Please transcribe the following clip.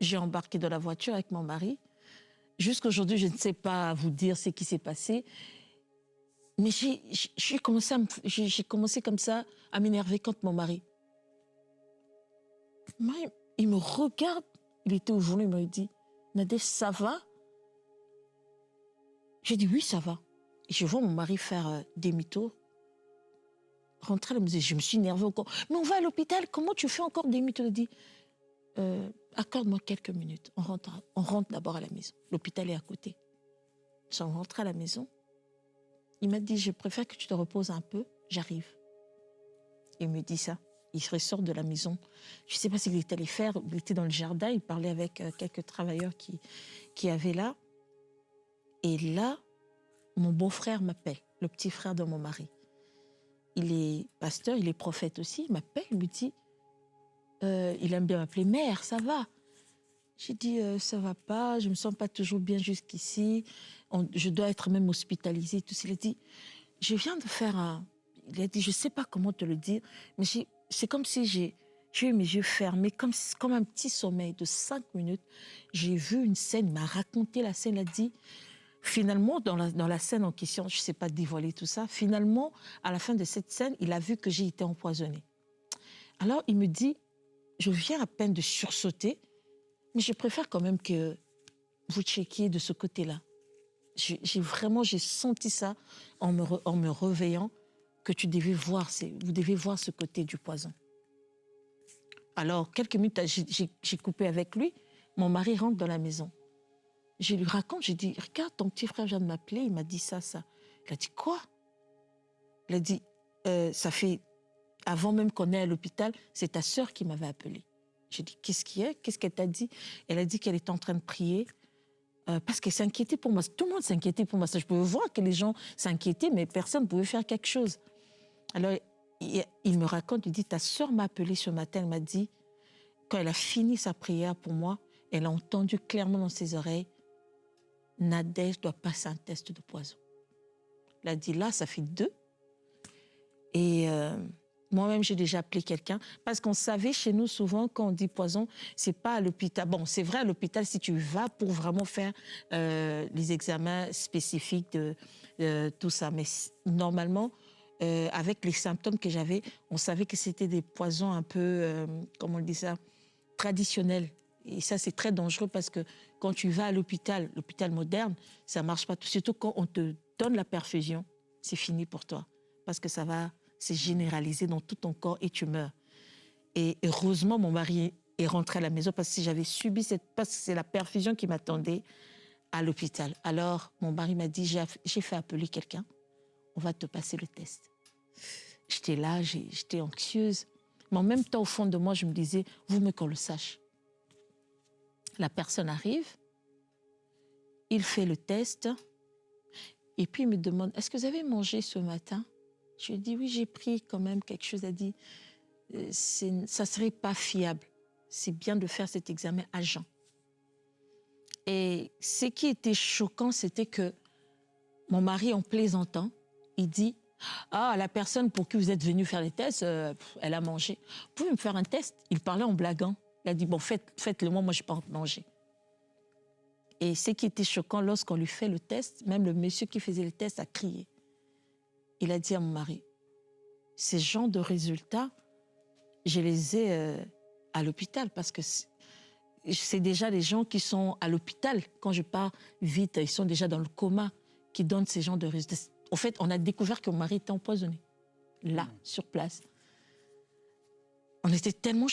j'ai embarqué dans la voiture avec mon mari. Jusqu'aujourd'hui, je ne sais pas vous dire ce qui s'est passé. Mais j'ai commencé comme ça à m'énerver contre mon mari. Mon mari, il me regarde, il était au journal, il me dit « Nadège, ça va ?» J'ai dit « Oui, ça va ». Et je vois mon mari faire demi-tour, rentrer à la maison. Je me suis énervée encore. « Mais on va à l'hôpital, comment tu fais encore demi-tour ?» Il dit « Accorde-moi quelques minutes, on rentre d'abord à la maison. L'hôpital est à côté. » Nous sommes rentrés à la maison. Il m'a dit « Je préfère que tu te reposes un peu, j'arrive. » Il me dit ça. Il ressort de la maison. Je ne sais pas ce qu'il était allé faire. Il était dans le jardin, il parlait avec quelques travailleurs qui avaient là. Et là, mon beau-frère m'appelle, le petit frère de mon mari. Il est pasteur, il est prophète aussi. Il m'appelle, il me dit, il aime bien m'appeler « Mère, ça va ?» J'ai dit « Ça va pas, je me sens pas toujours bien jusqu'ici. Je dois être même hospitalisée. » Tout ça. Il a dit « Je viens de faire un... » Il a dit « Je sais pas comment te le dire, mais c'est comme si j'ai eu mes yeux fermés, comme un petit sommeil de 5 minutes. J'ai vu une scène, il m'a raconté la scène, il a dit... Finalement, dans la scène en question, je ne sais pas dévoiler tout ça, finalement, à la fin de cette scène, il a vu que j'ai été empoisonnée. Alors, il me dit, je viens à peine de sursauter, mais je préfère quand même que vous checkiez de ce côté-là. J'ai senti ça en me réveillant, que vous devez voir ce côté du poison. Alors, quelques minutes, j'ai coupé avec lui, mon mari rentre dans la maison. Je lui raconte, je dis, regarde, ton petit frère vient de m'appeler, il m'a dit ça. Il a dit, quoi? Il a dit, ça fait, avant même qu'on aille à l'hôpital, c'est ta sœur qui m'avait appelé. J'ai dit, qu'est-ce qu'il y a? Qu'est-ce qu'elle t'a dit? Elle a dit qu'elle était en train de prier parce qu'elle s'inquiétait pour moi. Tout le monde s'inquiétait pour moi. Je pouvais voir que les gens s'inquiétaient, mais personne ne pouvait faire quelque chose. Alors, il me raconte, il dit, ta sœur m'a appelé ce matin, elle m'a dit, quand elle a fini sa prière pour moi, elle a entendu clairement dans ses oreilles, Nadège doit passer un test de poison. Il a dit là, ça fait 2. Et moi-même, j'ai déjà appelé quelqu'un. Parce qu'on savait chez nous, souvent, quand on dit poison, c'est pas à l'hôpital. Bon, c'est vrai à l'hôpital si tu vas pour vraiment faire les examens spécifiques de tout ça. Mais normalement, avec les symptômes que j'avais, on savait que c'était des poisons un peu, comment on dit ça, traditionnels. Et ça, c'est très dangereux parce que quand tu vas à l'hôpital moderne, ça ne marche pas. Surtout quand on te donne la perfusion, c'est fini pour toi. Parce que ça va se généraliser dans tout ton corps et tu meurs. Et heureusement, mon mari est rentré à la maison parce que si j'avais subi parce que c'est la perfusion qui m'attendait à l'hôpital. Alors, mon mari m'a dit, j'ai fait appeler quelqu'un, on va te passer le test. J'étais là, j'étais anxieuse. Mais en même temps, au fond de moi, je me disais, vaut mieux qu'on le sache. La personne arrive, il fait le test, et puis il me demande, est-ce que vous avez mangé ce matin? Je lui dis, oui, j'ai pris quand même quelque chose. Elle a dit, ça ne serait pas fiable. C'est bien de faire cet examen à jeun. Et ce qui était choquant, c'était que mon mari, en plaisantant, il dit, ah, la personne pour qui vous êtes venu faire les tests, elle a mangé. Vous pouvez me faire un test? Il parlait en blaguant. Il a dit, bon, faites-le moi, je n'ai pas mangé. Et ce qui était choquant, lorsqu'on lui fait le test, même le monsieur qui faisait le test a crié. Il a dit à mon mari, ces genres de résultats, je les ai à l'hôpital parce que c'est déjà les gens qui sont à l'hôpital. Quand je pars vite, ils sont déjà dans le coma, qui donnent ces genres de résultats. En fait, on a découvert que mon mari était empoisonné, là, sur place. On était tellement